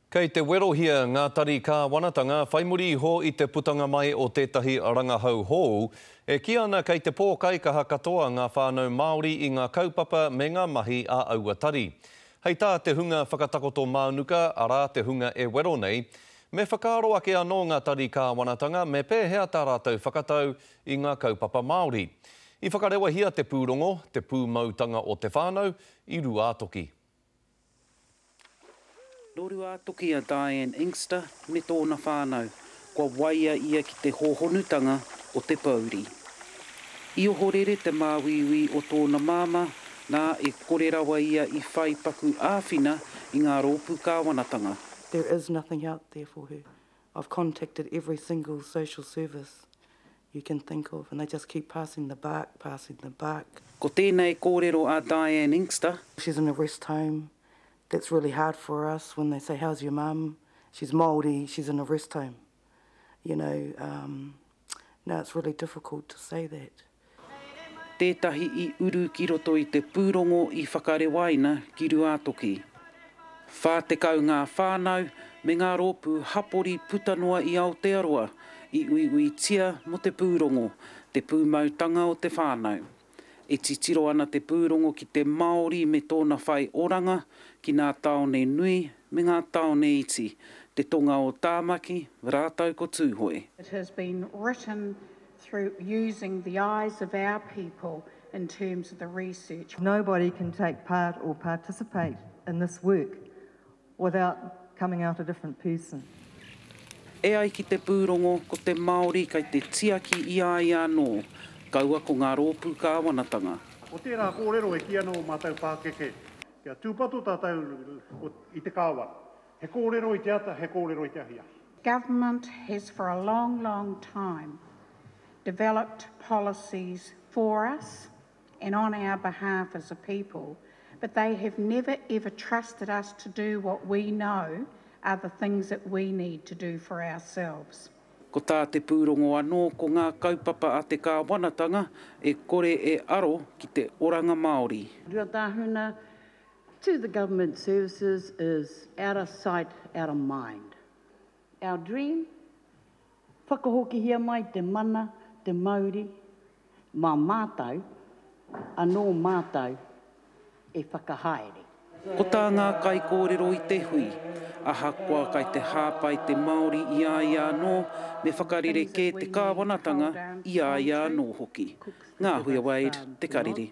Kei te werohia ngā tari kāwanatanga, whaimuri iho i te putanga mai o tētahi rangahau hou, e ki ana kei te pōkaikaha katoa ngā whānau Māori i ngā kaupapa me ngā mahi a auatari. Hei tā te hunga whakatakoto mānuka, arā te hunga e wero nei, me whakaaro ake anō ngā tari kāwanatanga me pēhea tā rātou whakatau i ngā kaupapa Māori. I whakarewa hia te pūrongo, te pūmautanga o te whānau, i Ruatoki. Ruatoki a Diane Inkster me tōna whānau, kua waia ia ki te hohonutanga o te pauri. I ohorere te māwiwi o tōna māma, nā e kore rawa ia I whai paku āwhina I ngā rōpū kāwanatanga. There is nothing out there for her. I've contacted every single social service you can think of, and they just keep passing the buck. Ko tēnei kōrero a Diane Inkster. She's in a rest home. That's really hard for us when they say, how's your mum? She's Māori, she's in a rest home. You know, no, it's really difficult to say that. Tētahi I uru ki roto I te pūrongo I whakarewaina ki Ruatoki. Whātekau ngā whānau me ngā rōpū hapori putanua I Aotearoa I uiui tia mo te pūrongo, te pūmautanga o te whānau. E titiro ana te pūrongo ki te Māori me tōna whai oranga, ki ngā taone nui me ngā taone iti, te tonga o tāmaki, rātau ko tūhoi. It has been written through using the eyes of our people in terms of the research. Nobody can take part or participate in this work without coming out a different person. E ai ki te pūrongo ko te Māori kei te tiaki I ai anō, kaua ko ngā rōpū kāwanatanga. O tērā kōrero e ki anō mātou pākeke, kia tūpato tātou I te kāwa. He kōrero I te ata, he kōrero I te ahia. Government has for a long, long time developed policies for us and on our behalf as a people, but they have never ever trusted us to do what we know are the things that we need to do for ourselves. Ko tā te pūrongo anō ko ngā kaupapa a te kāwanatanga e kore e aro ki te oranga Māori. Ruatahuna to the government services is out of sight, out of mind. Our dream, whakahokihia mai te mana, te Māori, mā mātau, anō mātau e whakahaere. Ko tā ngā kai kōrero I te hui, aha kua kai te hāpai te Māori I ai anō, me whakarere ke te kāwanatanga I ai anō hoki. Ngā Huia Wade, Te Karere.